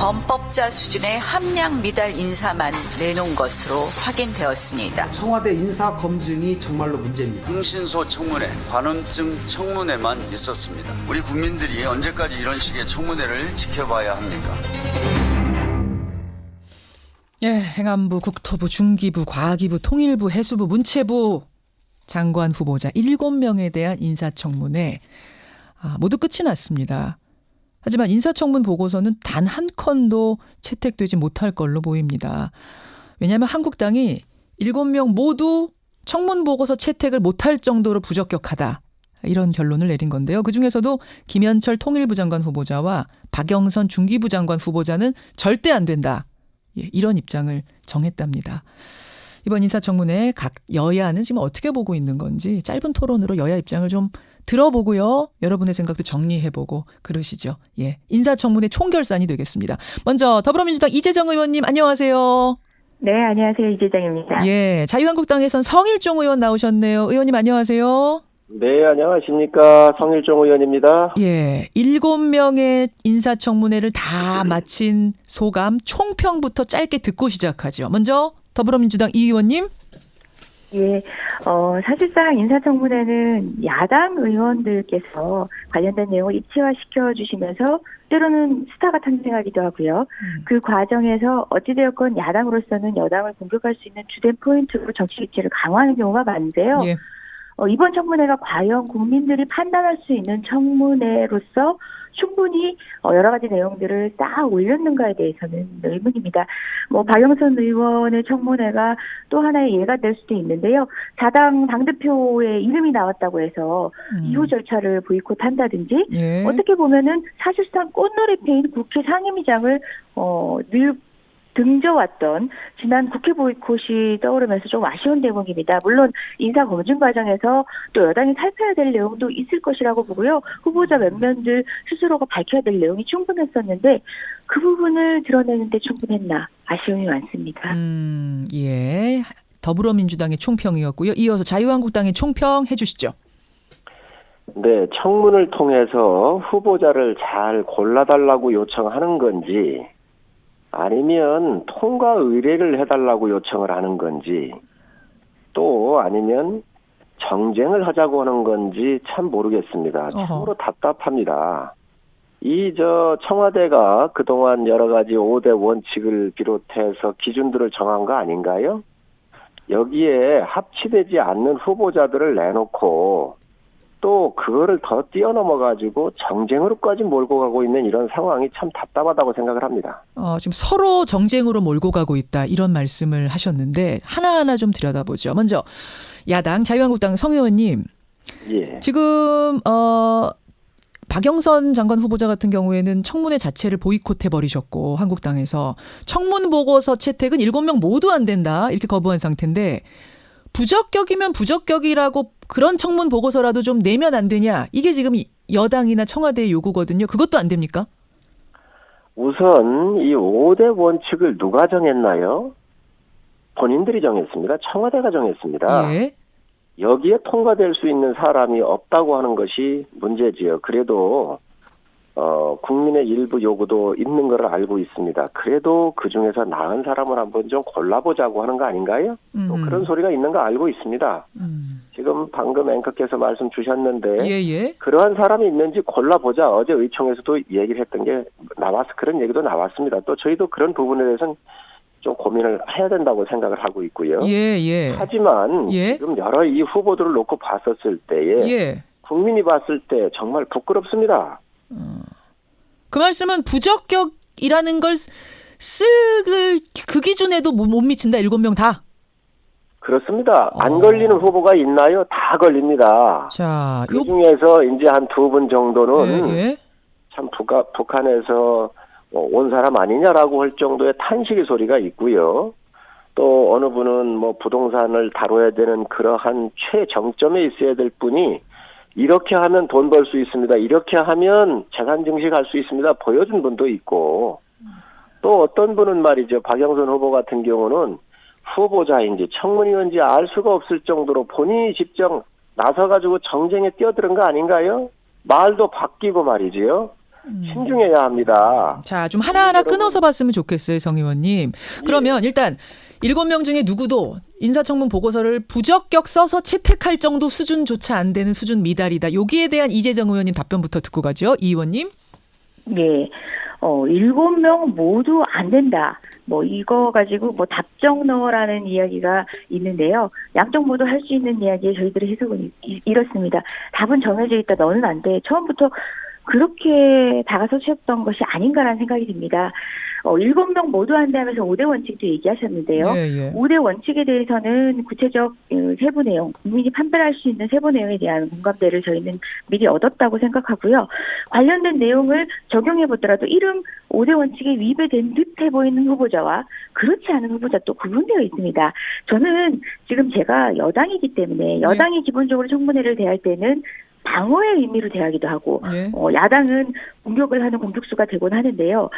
범법자 수준의 함량 미달 인사만 내놓은 것으로 확인되었습니다. 청와대 인사 검증이 정말로 문제입니다. 흥신소 청문회, 관원증 청문회만 있었습니다. 우리 국민들이 언제까지 이런 식의 청문회를 지켜봐야 합니까? 행안부, 국토부, 중기부, 과기부, 통일부, 해수부, 문체부 장관 후보자 7명에 대한 인사청문회 모두 끝이 났습니다. 하지만 인사청문 보고서는 단 한 건도 채택되지 못할 걸로 보입니다. 왜냐하면 한국당이 7명 모두 청문 보고서 채택을 못할 정도로 부적격하다. 이런 결론을 내린 건데요. 그중에서도 김현철 통일부 장관 후보자와 박영선 중기부 장관 후보자는 절대 안 된다. 이런 입장을 정했답니다. 이번 인사청문회 각 여야는 지금 어떻게 보고 있는 건지 짧은 토론으로 여야 입장을 좀 들어보고요. 여러분의 생각도 정리해보고 그러시죠. 인사청문회 총결산이 되겠습니다. 먼저 더불어민주당 이재정 의원님 안녕하세요. 네, 안녕하세요. 이재정입니다. 자유한국당에선 성일종 의원 나오셨네요. 의원님 안녕하세요. 네, 안녕하십니까. 성일종 의원입니다. 7명의 인사청문회를 다 마친 소감 총평부터 짧게 듣고 시작하죠. 먼저 더불어민주당 이 의원님. 사실상 인사청문회는 야당 의원들께서 관련된 내용을 입체화시켜 주시면서 때로는 스타가 탄생하기도 하고요. 그 과정에서 어찌되었건 야당으로서는 여당을 공격할 수 있는 주된 포인트로 정치 입체를 강화하는 경우가 많은데요. 이번 청문회가 과연 국민들이 판단할 수 있는 청문회로서 충분히 여러 가지 내용들을 딱 올렸는가에 대해서는 의문입니다. 박영선 의원의 청문회가 또 하나의 예가 될 수도 있는데요. 자당 당대표의 이름이 나왔다고 해서 이후 절차를 보이콧한다든지 어떻게 보면은 사실상 꽃놀이패인 국회 상임위장을 늘 등져왔던 지난 국회 보이콧이 떠오르면서 좀 아쉬운 대목입니다. 물론 인사 검증 과정에서 또 여당이 살펴야 될 내용도 있을 것이라고 보고요. 후보자 몇몇들 스스로가 밝혀야 될 내용이 충분했었는데 그 부분을 드러내는데 충분했나 아쉬움이 많습니다. 더불어민주당의 총평이었고요. 이어서 자유한국당의 총평 해주시죠. 네, 청문을 통해서 후보자를 잘 골라달라고 요청하는 건지 아니면 통과 의뢰를 해달라고 요청을 하는 건지 또 아니면 정쟁을 하자고 하는 건지 참 모르겠습니다. 참으로 답답합니다. 청와대가 그동안 여러 가지 5대 원칙을 비롯해서 기준들을 정한 거 아닌가요? 여기에 합치되지 않는 후보자들을 내놓고 또 그거를 더 뛰어넘어가지고 정쟁으로까지 몰고 가고 있는 이런 상황이 참 답답하다고 생각을 합니다. 지금 서로 정쟁으로 몰고 가고 있다 이런 말씀을 하셨는데 하나하나 좀 들여다보죠. 먼저 야당 자유한국당 성 의원님. 지금 박영선 장관 후보자 같은 경우에는 청문회 자체를 보이콧해버리셨고 한국당에서 청문 보고서 채택은 7명 모두 안 된다 이렇게 거부한 상태인데 부적격이면 부적격이라고 그런 청문 보고서라도 좀 내면 안 되냐. 이게 지금 여당이나 청와대의 요구거든요. 그것도 안 됩니까? 우선 이 5대 원칙을 누가 정했나요? 본인들이 정했습니다. 청와대가 정했습니다. 여기에 통과될 수 있는 사람이 없다고 하는 것이 문제지요. 그래도 국민의 일부 요구도 있는 걸 알고 있습니다. 그래도 그중에서 나은 사람을 한번 좀 골라보자고 하는 거 아닌가요? 또 그런 소리가 있는 거 알고 있습니다. 지금 방금 앵커께서 말씀 주셨는데 그러한 사람이 있는지 골라보자. 어제 의총에서도 얘기를 했던 게 그런 얘기도 나왔습니다. 또 저희도 그런 부분에 대해서는 좀 고민을 해야 된다고 생각을 하고 있고요. 하지만 지금 여러 이 후보들을 놓고 봤었을 때에 국민이 봤을 때 정말 부끄럽습니다. 그 말씀은 부적격이라는 걸 그 기준에도 못 미친다. 7명 다. 그렇습니다. 안 걸리는 후보가 있나요? 다 걸립니다. 자, 그중에서 이제 한 2분 정도는 참 북한에서 온 사람 아니냐라고 할 정도의 탄식의 소리가 있고요. 또 어느 분은 부동산을 다뤄야 되는 그러한 최정점에 있어야 될 분이 이렇게 하면 돈 벌 수 있습니다. 이렇게 하면 재산 증식할 수 있습니다. 보여준 분도 있고 또 어떤 분은 말이죠. 박영선 후보 같은 경우는 후보자인지 청문위원인지 알 수가 없을 정도로 본인이 직접 나서가지고 정쟁에 뛰어드는 거 아닌가요? 말도 바뀌고 말이지요. 신중해야 합니다. 자, 좀 하나하나 끊어서 봤으면 좋겠어요, 성 의원님. 그러면 일단 7명 중에 누구도 인사청문 보고서를 부적격 써서 채택할 정도 수준조차 안 되는 수준 미달이다. 여기에 대한 이재정 의원님 답변부터 듣고 가죠. 이 의원님. 네. 7명 모두 안 된다. 이거 가지고 답정 넣어라는 이야기가 있는데요. 양쪽 모두 할 수 있는 이야기에 저희들의 해석은 이렇습니다. 답은 정해져 있다. 너는 안 돼. 처음부터 그렇게 다가서셨던 것이 아닌가라는 생각이 듭니다. 7명 모두 한다면서 5대 원칙도 얘기하셨는데요. 예. 5대 원칙에 대해서는 구체적 세부 내용, 국민이 판별할 수 있는 세부 내용에 대한 공감대를 저희는 미리 얻었다고 생각하고요. 관련된 내용을 적용해 보더라도 이름 5대 원칙에 위배된 듯해 보이는 후보자와 그렇지 않은 후보자 또 구분되어 있습니다. 저는 지금 제가 여당이기 때문에 여당이 기본적으로 청문회를 대할 때는 방어의 의미로 대하기도 하고 야당은 공격을 하는 공격수가 되곤 하는데요.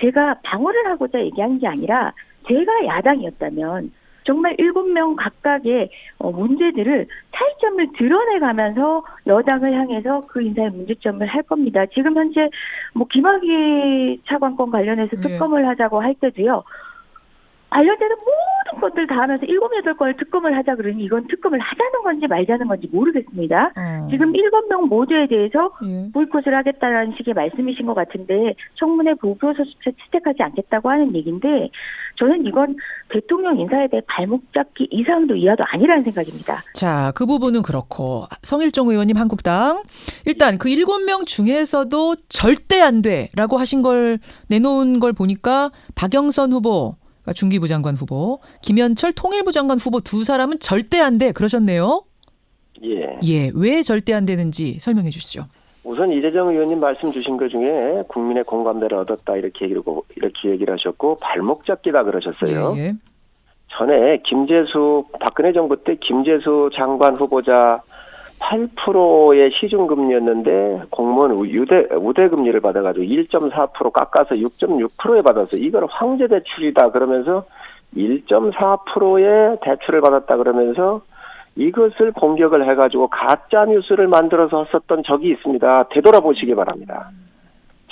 제가 방어를 하고자 얘기한 게 아니라 제가 야당이었다면 정말 7명 각각의 문제들을 차이점을 드러내가면서 여당을 향해서 그 인사의 문제점을 할 겁니다. 지금 현재 김학의 차관권 관련해서 특검을 하자고 할 때도요. 관련되는 모든 것들 다 하면서 7, 8건을 특검을 하자 그러니 이건 특검을 하자는 건지 말자는 건지 모르겠습니다. 지금 7명 모두에 대해서 보이콧을 하겠다는 식의 말씀이신 것 같은데 청문회 보고서조차 채택하지 않겠다고 하는 얘기인데 저는 이건 대통령 인사에 대해 발목 잡기 이상도 이하도 아니라는 생각입니다. 자, 그 부분은 그렇고 성일종 의원님 한국당 일단 그 7명 중에서도 절대 안 돼라고 하신 걸 내놓은 걸 보니까 박영선 후보 중기부 장관 후보, 김현철 통일부 장관 후보 두 사람은 절대 안 돼 그러셨네요. 예, 왜 절대 안 되는지 설명해 주시죠. 우선 이재정 의원님 말씀 주신 것 중에 국민의 공감대를 얻었다 이렇게 얘기를 하셨고 발목 잡기다 그러셨어요. 예. 전에 박근혜 정부 때 김재수 장관 후보자 8%의 시중금리였는데 공무원 우대금리를 받아가지고 1.4% 깎아서 6.6%에 받아서 이걸 황제대출이다 그러면서 1.4%의 대출을 받았다 그러면서 이것을 공격을 해가지고 가짜뉴스를 만들어서 썼던 적이 있습니다. 되돌아보시기 바랍니다.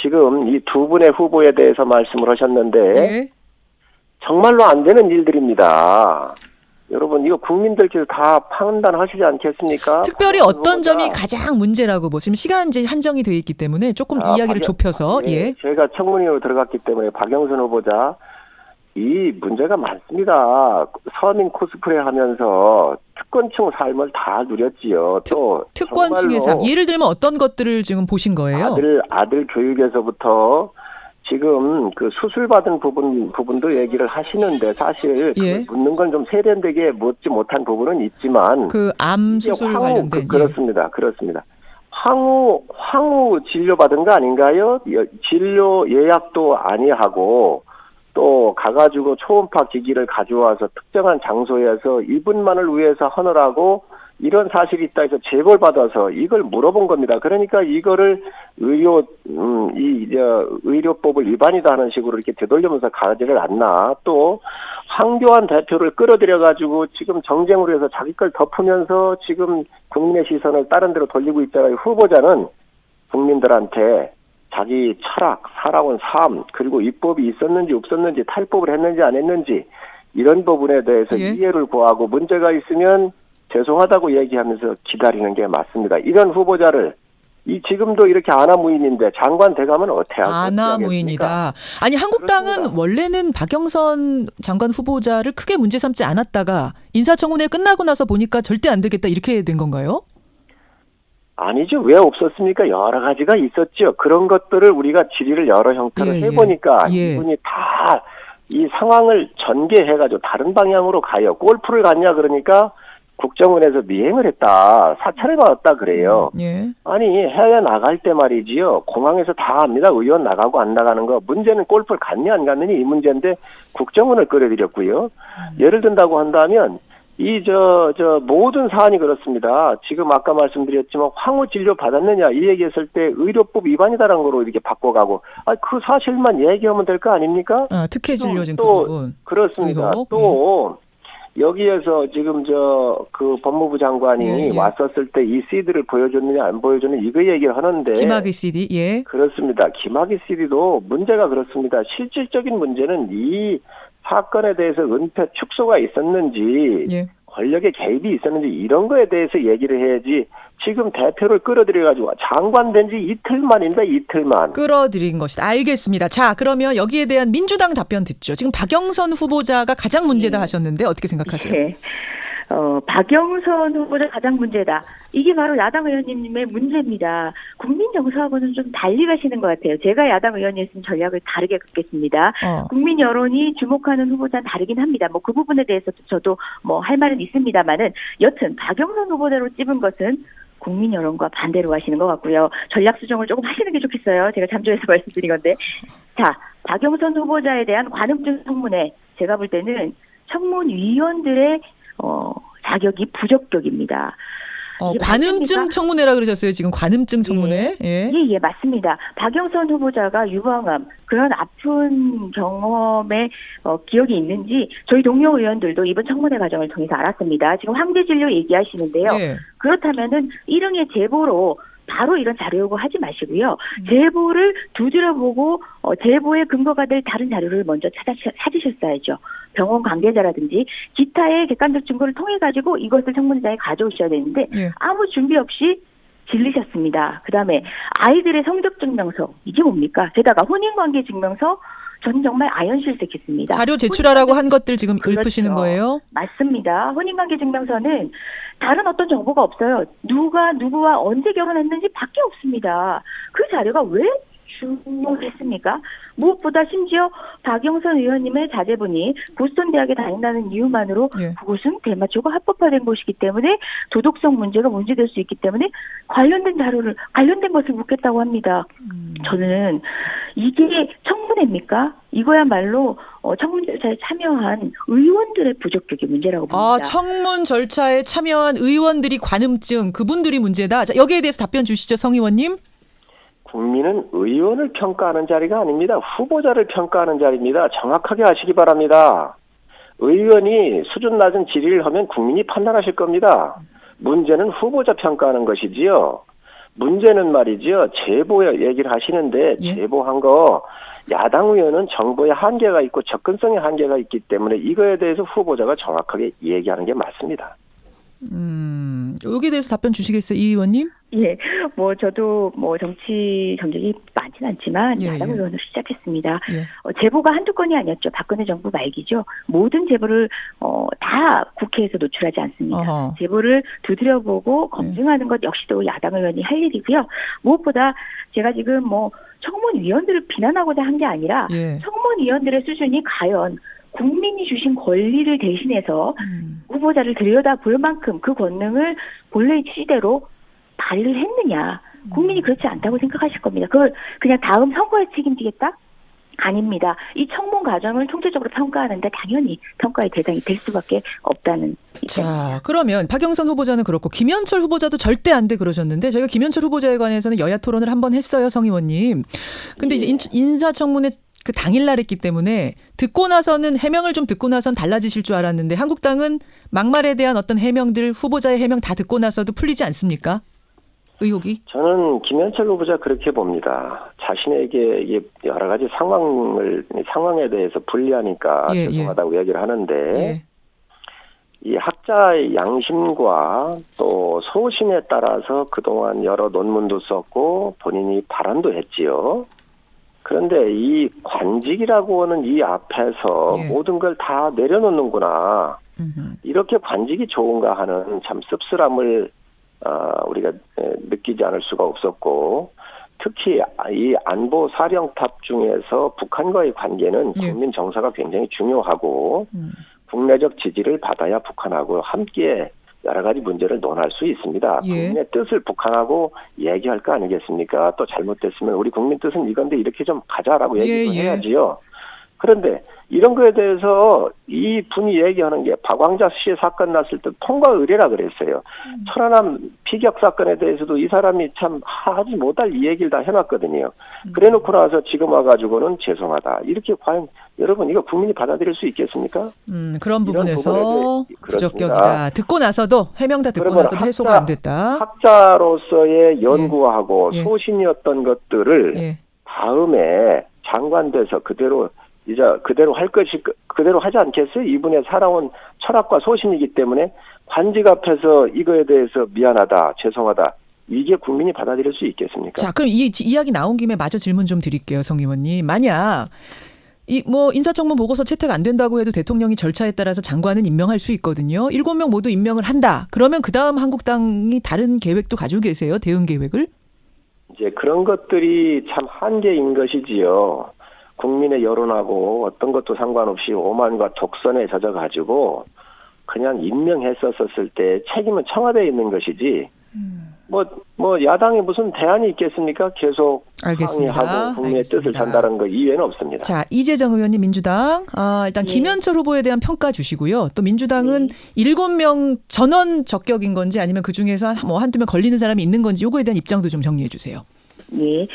지금 이 두 분의 후보에 대해서 말씀을 하셨는데 정말로 안 되는 일들입니다. 여러분 이거 국민들께서 다 판단하시지 않겠습니까? 특별히 어떤 점이 가장 문제라고 보시면 시간 이제 한정이 되어 있기 때문에 조금 이야기를 좁혀서 제가 청문회로 들어갔기 때문에 박영선 후보자 이 문제가 많습니다. 서민 코스프레 하면서 특권층 삶을 다 누렸지요. 또 특권층의 삶 예를 들면 어떤 것들을 지금 보신 거예요? 아들 교육에서부터 지금 그 수술 받은 부분도 얘기를 하시는데 사실 묻는 건 좀 세련되게 묻지 못한 부분은 있지만 그 암 수술 관련된 그렇습니다. 황후 진료 받은 거 아닌가요? 진료 예약도 아니하고 또 가가지고 초음파 기기를 가져와서 특정한 장소에서 이분만을 위해서 하느라고 이런 사실이 있다 해서 제보를 받아서 이걸 물어본 겁니다. 그러니까 이거를 의료법을 위반이다 하는 식으로 이렇게 되돌리면서 가지를 않나. 또 황교안 대표를 끌어들여가지고 지금 정쟁으로 해서 자기 걸 덮으면서 지금 국민의 시선을 다른 데로 돌리고 있잖아요. 후보자는 국민들한테 자기 철학, 살아온 삶, 그리고 입법이 있었는지 없었는지 탈법을 했는지 안 했는지 이런 부분에 대해서 이해를 구하고 문제가 있으면 죄송하다고 얘기하면서 기다리는 게 맞습니다. 이런 후보자를 지금도 이렇게 아나무인인데 장관 돼가면 어떻게 하겠습니까? 아나무인이다. 아니 한국당은 그렇습니다. 원래는 박영선 장관 후보자를 크게 문제 삼지 않았다가 인사청문회 끝나고 나서 보니까 절대 안 되겠다 이렇게 된 건가요? 아니죠. 왜 없었습니까? 여러 가지가 있었죠. 그런 것들을 우리가 질의를 여러 형태로 해보니까 이분이 다 이 상황을 전개해가지고 다른 방향으로 가요. 골프를 갔냐 그러니까 국정원에서 미행을 했다. 사찰을 받았다 그래요. 아니 해외 나갈 때 말이지요. 공항에서 다 압니다. 의원 나가고 안 나가는 거. 문제는 골프를 갔냐 안 갔느냐 이 문제인데 국정원을 끌어들였고요. 예를 든다고 한다면 모든 사안이 그렇습니다. 지금 아까 말씀드렸지만 황후 진료 받았느냐 이 얘기했을 때 의료법 위반이다라는 거로 이렇게 바꿔가고 그 사실만 얘기하면 될 거 아닙니까? 특혜 진료진 그 부분. 그렇습니다. 의혹? 또 여기에서 지금 그 법무부 장관이 예, 예. 왔었을 때 이 CD를 보여줬느냐 안 보여줬느냐 이거 얘기를 하는데 김학의 CD. 예. 그렇습니다. 김학의 CD도 문제가 그렇습니다. 실질적인 문제는 이 사건에 대해서 은폐 축소가 있었는지 예. 권력의 개입이 있었는지 이런 거에 대해서 얘기를 해야지 지금 대표를 끌어들여가지고 장관 된 지 이틀만입니다. 이틀만. 끌어들인 것이다. 알겠습니다. 자, 그러면 여기에 대한 민주당 답변 듣죠. 지금 박영선 후보자가 가장 문제다 하셨는데 어떻게 생각하세요? 네. 박영선 후보자 가장 문제다. 이게 바로 야당 의원님의 문제입니다. 국민 정서하고는 좀 달리 가시는 것 같아요. 제가 야당 의원이었으면 전략을 다르게 긋겠습니다. 국민 여론이 주목하는 후보자는 다르긴 합니다. 뭐 그 부분에 대해서도 저도 뭐 할 말은 있습니다만은 여튼 박영선 후보자로 찝은 것은 국민 여론과 반대로 가시는 것 같고요. 전략 수정을 조금 하시는 게 좋겠어요. 제가 참조해서 말씀드린 건데. 자, 박영선 후보자에 대한 관음증 청문회. 제가 볼 때는 청문위원들의 자격이 부적격입니다. 관음증 청문회라 그러셨어요. 지금 관음증 청문회. 예, 맞습니다. 박영선 후보자가 유방암 그런 아픈 경험의 기억이 있는지 저희 동료 의원들도 이번 청문회 과정을 통해서 알았습니다. 지금 황제진료 얘기하시는데요. 예. 그렇다면은 일흥의 제보로 바로 이런 자료 요구하지 마시고요. 제보를 두드려보고 제보의 근거가 될 다른 자료를 먼저 찾으셨어야죠. 병원 관계자라든지 기타의 객관적 증거를 통해 가지고 이것을 청문회장에 가져오셔야 되는데 예. 아무 준비 없이 질리셨습니다. 그다음에 아이들의 성적 증명서 이게 뭡니까? 게다가 혼인관계 증명서 저는 정말 아연실색했습니다. 자료 제출하라고 한 것들 지금 그렇죠. 읊으시는 거예요? 맞습니다. 혼인관계 증명서는 다른 어떤 정보가 없어요. 누가 누구와 언제 결혼했는지 밖에 없습니다. 그 자료가 왜 중요했습니까? 무엇보다 심지어 박영선 의원님의 자제분이 보스턴 대학에 다닌다는 이유만으로 예. 그곳은 대마초가 합법화된 곳이기 때문에 도덕성 문제가 문제될 수 있기 때문에 관련된 것을 묻겠다고 합니다. 저는 이게 청문회입니까? 이거야말로 청문 절차에 참여한 의원들의 부적격이 문제라고 봅니다. 청문 절차에 참여한 의원들이 관음증 그분들이 문제다. 자, 여기에 대해서 답변 주시죠, 성 의원님. 국민은 의원을 평가하는 자리가 아닙니다. 후보자를 평가하는 자리입니다. 정확하게 아시기 바랍니다. 의원이 수준 낮은 질의를 하면 국민이 판단하실 겁니다. 문제는 후보자 평가하는 것이지요. 문제는 말이지요. 제보 얘기를 하시는데 제보한 거 야당 의원은 정보의 한계가 있고 접근성의 한계가 있기 때문에 이거에 대해서 후보자가 정확하게 얘기하는 게 맞습니다. 여기에 대해서 답변 주시겠어요, 이 의원님? 예, 저도 정치 전적이 많지는 않지만 야당 의원으로 시작했습니다. 제보가 한두 건이 아니었죠. 박근혜 정부 말기죠. 모든 제보를 다 국회에서 노출하지 않습니다. 제보를 두드려보고 검증하는 것 역시도 야당 의원이 할 일이고요. 무엇보다 제가 지금 청문위원들을 비난하고자 한 게 아니라 청문위원들의 수준이 과연 국민이 주신 권리를 대신해서 후보자를 들여다볼 만큼 그 권능을 본래의 취지대로 발휘를 했느냐. 국민이 그렇지 않다고 생각하실 겁니다. 그걸 그냥 다음 선거에 책임지겠다? 아닙니다. 이 청문 과정을 총체적으로 평가하는데 당연히 평가의 대상이 될 수밖에 없다는. 자, 그러면 박영선 후보자는 그렇고 김현철 후보자도 절대 안 돼 그러셨는데 저희가 김현철 후보자에 관해서는 여야 토론을 한번 했어요, 성 의원님. 근데 이제 인사청문회 그 당일날 했기 때문에 듣고 나서는 해명을 좀 듣고 나선 달라지실 줄 알았는데 한국당은 막말에 대한 어떤 해명들 후보자의 해명 다 듣고 나서도 풀리지 않습니까? 의혹이? 저는 김현철 후보자 그렇게 봅니다. 자신에게 여러 가지 상황에 대해서 불리하니까 죄송하다고 얘기를 하는데 이 학자의 양심과 또 소신에 따라서 그동안 여러 논문도 썼고 본인이 발언도 했지요. 그런데 이 관직이라고 하는 이 앞에서 모든 걸 다 내려놓는구나. 이렇게 관직이 좋은가 하는 참 씁쓸함을 우리가 느끼지 않을 수가 없었고 특히 이 안보 사령탑 중에서 북한과의 관계는 국민 정서가 굉장히 중요하고 국내적 지지를 받아야 북한하고 함께 여러 가지 문제를 논할 수 있습니다. 국민의 뜻을 북한하고 얘기할 거 아니겠습니까? 또 잘못됐으면 우리 국민 뜻은 이건데 이렇게 좀 가자라고 얘기를 해야지요. 그런데 이런 거에 대해서 이 분이 얘기하는 게 박광자 씨의 사건 났을 때 통과 의뢰라 그랬어요. 천안함 피격 사건에 대해서도 이 사람이 참 하지 못할 이 얘기를 다 해놨거든요. 그래놓고 나서 지금 와가지고는 죄송하다. 이렇게 과연 여러분 이거 국민이 받아들일 수 있겠습니까? 그런 부분에서 그렇습니다. 부적격이다. 듣고 나서도 해명 다 듣고 나서도 해소가 안 됐다. 학자로서의 연구하고 예. 소신이었던 것들을 예. 다음에 장관 돼서 그대로 할 것이 그대로 하지 않겠어요? 이분의 살아온 철학과 소신이기 때문에 관직 앞에서 이거에 대해서 미안하다, 죄송하다. 이게 국민이 받아들일 수 있겠습니까? 자, 그럼 이 이야기 나온 김에 마저 질문 좀 드릴게요, 성 의원님. 만약 인사청문 보고서 채택 안 된다고 해도 대통령이 절차에 따라서 장관은 임명할 수 있거든요. 7명 모두 임명을 한다. 그러면 그다음 한국당이 다른 계획도 가지고 계세요? 대응 계획을? 이제 그런 것들이 참 한계인 것이지요. 국민의 여론하고 어떤 것도 상관없이 오만과 독선에 젖어가지고 그냥 임명했었을 때 책임은 청와대에 있는 것이지 뭐 야당에 무슨 대안이 있겠습니까? 계속 알겠습니다. 항의하고 국민의 뜻을 전달하는 거 이외에는 없습니다. 자, 이재정 의원님 민주당 일단 김현철 후보에 대한 평가 주시고요. 또 민주당은 7명 전원 적격인 건지 아니면 그중에서 한두 명 걸리는 사람이 있는 건지 요거에 대한 입장도 좀 정리해 주세요. 예.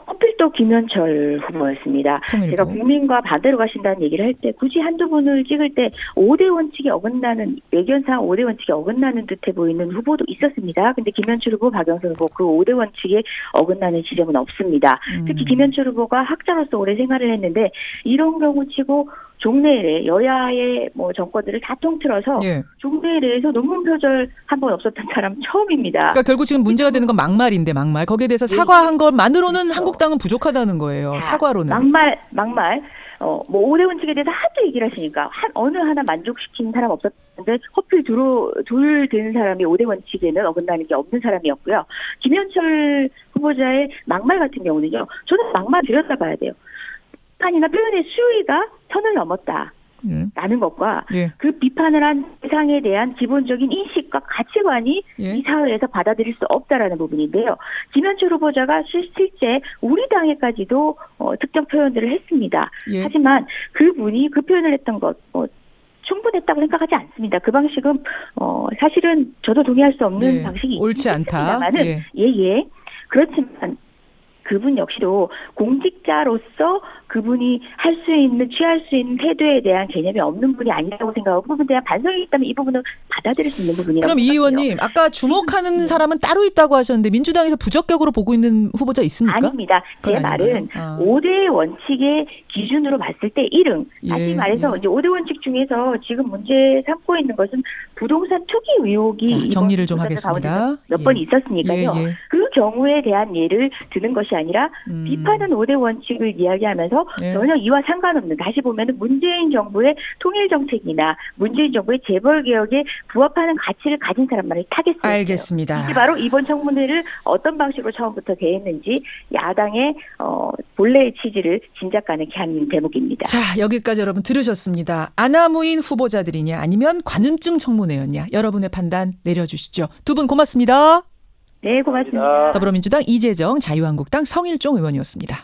하필 또 김현철 후보였습니다. 통일부. 제가 국민과 반대로 가신다는 얘기를 할 때 굳이 한두 분을 찍을 때 5대 원칙에 어긋나는 외견상 5대 원칙에 어긋나는 듯해 보이는 후보도 있었습니다. 근데 김현철 후보, 박영선 후보 그 5대 원칙에 어긋나는 지점은 없습니다. 특히 김현철 후보가 학자로서 오래 생활을 했는데 이런 경우 치고 종래에 여야의 정권들을 다 통틀어서 예. 종래에서 논문 표절 한 번 없었던 사람 처음입니다. 그러니까 결국 지금 문제가 되는 건 막말인데 막말. 거기에 대해서 사과한 것만으로는 한국당은 부족하다는 거예요. 사과로는. 막말. 5대 원칙에 대해서 하도 얘기를 하시니까 어느 하나 만족시키는 사람 없었는데 허필 둘 되는 사람이 5대 원칙에는 어긋나는 게 없는 사람이었고요. 김현철 후보자의 막말 같은 경우는요. 저는 막말 들여다봐야 돼요. 비판이나 표현의 수위가 선을 넘었다. 라는 것과 그 비판을 한 대상에 대한 기본적인 인식과 가치관이 이 사회에서 받아들일 수 없다라는 부분인데요. 김현철 후보자가 실제 우리 당에까지도 특정 표현들을 했습니다. 하지만 그분이 그 표현을 했던 것 충분했다고 생각하지 않습니다. 그 방식은 사실은 저도 동의할 수 없는 방식이 옳지 않다. 그렇지만 그분 역시도 공직자로서 그분이 취할 수 있는 태도에 대한 개념이 없는 분이 아니라고 생각하고 그 부분에 대한 반성이 있다면 이 부분은 받아들일 수 있는 부분이라고 그럼 이 의원님 아까 주목하는 사람은 따로 있다고 하셨는데 민주당에서 부적격으로 보고 있는 후보자 있습니까? 아닙니다. 제 말은 5대 원칙의 기준으로 봤을 때 1등. 다시 말해서 이제 5대 원칙 중에서 지금 문제 삼고 있는 것은 부동산 투기 의혹이 정리를 좀 하겠습니다. 몇 번 있었으니까요. 그 경우에 대한 예를 드는 것이 아니라 비판은 5대 원칙을 이야기하면서 전혀 이와 상관없는 다시 보면 문재인 정부의 통일 정책이나 문재인 정부의 재벌 개혁에 부합하는 가치를 가진 사람만을 타겟으로 알겠습니다. 이게 바로 이번 청문회를 어떤 방식으로 처음부터 대했는지 야당의 본래의 취지를 짐작 가능케 하는 대목입니다. 자, 여기까지 여러분 들으셨습니다. 아나무인 후보자들이냐 아니면 관음증 청문회였냐 여러분의 판단 내려주시죠. 두 분 고맙습니다. 네, 고맙습니다. 더불어민주당 이재정, 자유한국당 성일종 의원이었습니다.